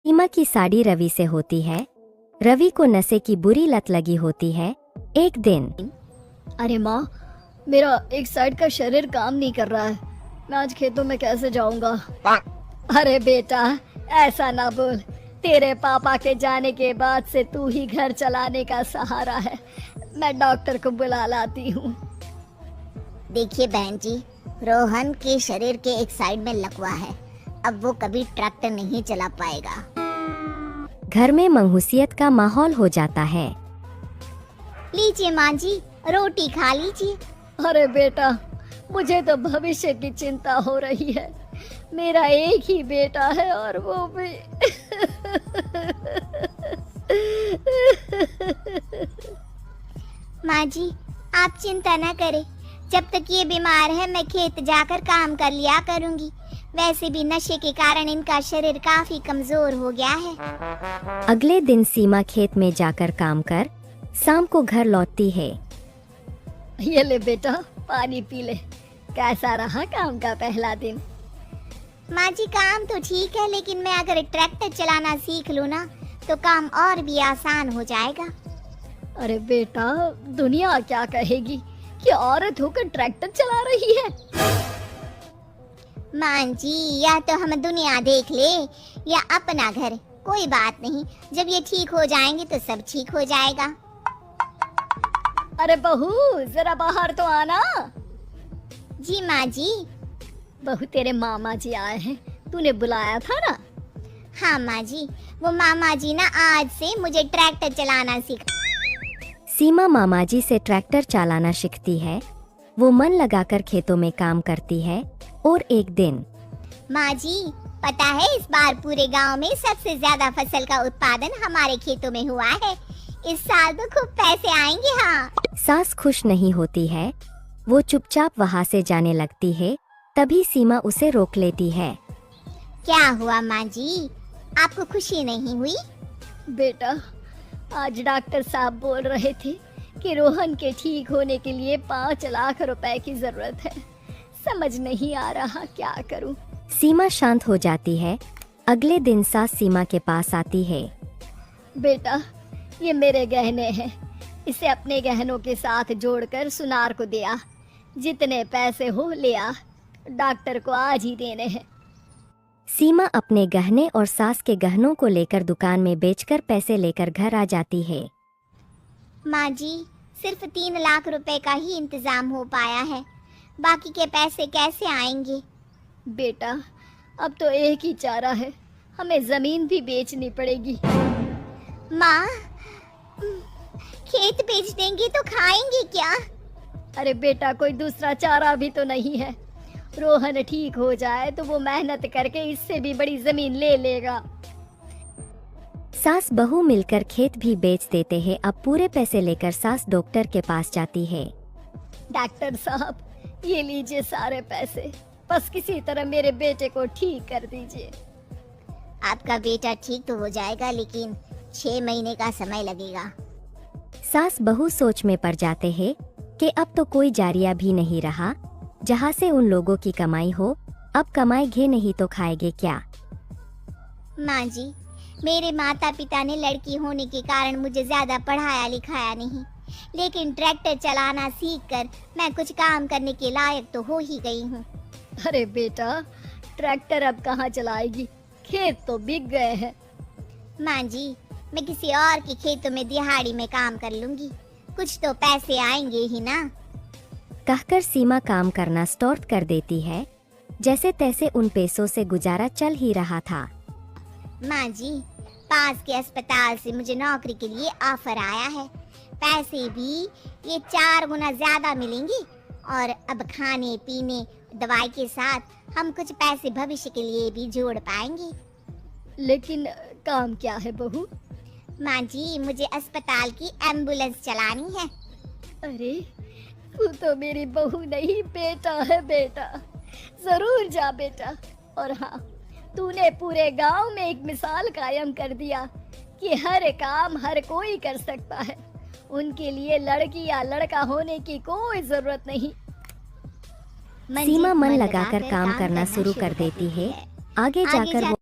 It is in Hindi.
सीमा की साड़ी रवि से होती है। रवि को नशे की बुरी लत लगी होती है। एक दिन अरे माँ, मेरा एक साइड का शरीर काम नहीं कर रहा है। मैं आज खेतों में कैसे जाऊंगा? अरे बेटा, ऐसा ना बोल। तेरे पापा के जाने के बाद से तू ही घर चलाने का सहारा है। मैं डॉक्टर को बुला लाती हूँ। देखिए बहन जी, रोहन के शरीर के एक साइड में लकवा है। अब वो कभी ट्रैक्टर नहीं चला पाएगा। घर में मंहूसियत का माहौल हो जाता है। लीजिए माँ जी, रोटी खा लीजिए। अरे बेटा, मुझे तो भविष्य की चिंता हो रही है। मेरा एक ही बेटा है और वो भी माँ जी, आप चिंता न करें। जब तक ये बीमार है मैं खेत जाकर काम कर लिया करूँगी। वैसे भी नशे के कारण इनका शरीर काफी कमजोर हो गया है। अगले दिन सीमा खेत में जाकर काम कर शाम को घर लौटती है। ये ले बेटा, पानी पी ले। कैसा रहा काम का पहला दिन? माँ जी, काम तो ठीक है, लेकिन मैं अगर ट्रैक्टर चलाना सीख लूँ ना तो काम और भी आसान हो जाएगा। अरे बेटा, दुनिया क्या कहेगी कि औरत होकर ट्रैक्टर चला रही है। माँ जी, या तो हम दुनिया देख ले या अपना घर, कोई बात नहीं। जब ये ठीक हो जाएंगे तो सब ठीक हो जाएगा। अरे बहू, जरा बाहर तो आना। जी माँ जी। बहू, तेरे मामा जी आए हैं, तूने बुलाया था ना? हाँ माँ जी, वो मामा जी ना आज से मुझे ट्रैक्टर चलाना सिखा। सीमा मामा जी से ट्रैक्टर चलाना सीखती है। वो मन लगाकर खेतों में काम करती है। और एक दिन माँ जी, पता है इस बार पूरे गांव में सबसे ज्यादा फसल का उत्पादन हमारे खेतों में हुआ है। इस साल तो खूब पैसे आएंगे। हाँ। सास खुश नहीं होती है। वो चुपचाप वहाँ से जाने लगती है। तभी सीमा उसे रोक लेती है। क्या हुआ माँ जी, आपको खुशी नहीं हुई? बेटा, आज डॉक्टर साहब बोल रहे थे कि रोहन के ठीक होने के लिए 5 लाख रुपए की जरूरत है। समझ नहीं आ रहा क्या करूं। सीमा शांत हो जाती है। अगले दिन सास सीमा के पास आती है। बेटा, ये मेरे गहने हैं। इसे अपने गहनों के साथ जोड़कर सुनार को दे आ। जितने पैसे हो ले आ। डॉक्टर को आज ही देने हैं। सीमा अपने गहने और सास के गहनों को लेकर दुकान में बेचकर पैसे लेकर घर आ जाती है। माँ जी, सिर्फ 3 लाख रुपए का ही इंतजाम हो पाया है। बाकी के पैसे कैसे आएंगे? बेटा, अब तो एक ही चारा है, हमें जमीन भी बेचनी पड़ेगी। माँ, खेत बेच देंगे तो खाएंगे क्या? अरे बेटा, कोई दूसरा चारा भी तो नहीं है। रोहन ठीक हो जाए तो वो मेहनत करके इससे भी बड़ी जमीन ले लेगा। सास बहू मिलकर खेत भी बेच देते हैं। अब पूरे पैसे लेकर सास डॉक्टर के पास जाती है। डॉक्टर साहब, ये लीजिए सारे पैसे। बस किसी तरह मेरे बेटे को ठीक कर दीजिए। आपका बेटा ठीक तो हो जाएगा, लेकिन 6 महीने का समय लगेगा। सास बहू सोच में पड़ जाते हैं कि अब तो कोई जारिया भी नहीं रहा जहाँ से उन लोगों की कमाई हो। अब कमाएंगे नहीं तो खाएंगे क्या? माँ जी, मेरे माता पिता ने लड़की होने के कारण मुझे ज्यादा पढ़ाया लिखाया नहीं, लेकिन ट्रैक्टर चलाना सीखकर मैं कुछ काम करने के लायक तो हो ही गई हूँ। अरे बेटा, ट्रैक्टर अब कहाँ चलाएगी? खेत तो बिक गए हैं। माँ जी, मैं किसी और के खेतों में दिहाड़ी में काम कर लूंगी, कुछ तो पैसे आएंगे ही ना। कहकर सीमा काम करना स्टार्ट कर देती है। जैसे तैसे उन पैसों से गुजारा चल ही रहा था। माँ जी, पास के अस्पताल से मुझे नौकरी के लिए ऑफर आया है। पैसे भी ये 4 गुना ज्यादा मिलेंगे और अब खाने पीने दवाई के साथ हम कुछ पैसे भविष्य के लिए भी जोड़ पाएंगे। लेकिन काम क्या है बहू? माँ जी, मुझे अस्पताल की एम्बुलेंस चलानी है। अरे, तू तो मेरी बहू नहीं, बेटा है बेटा। जरूर जा बेटा। और हाँ, तूने पूरे गांव में एक मिसाल कायम कर दिया कि हर काम हर कोई कर सकता है। उनके लिए लड़की या लड़का होने की कोई जरूरत नहीं। सीमा मन लगाकर काम करना शुरू कर देती है। आगे जाकर वो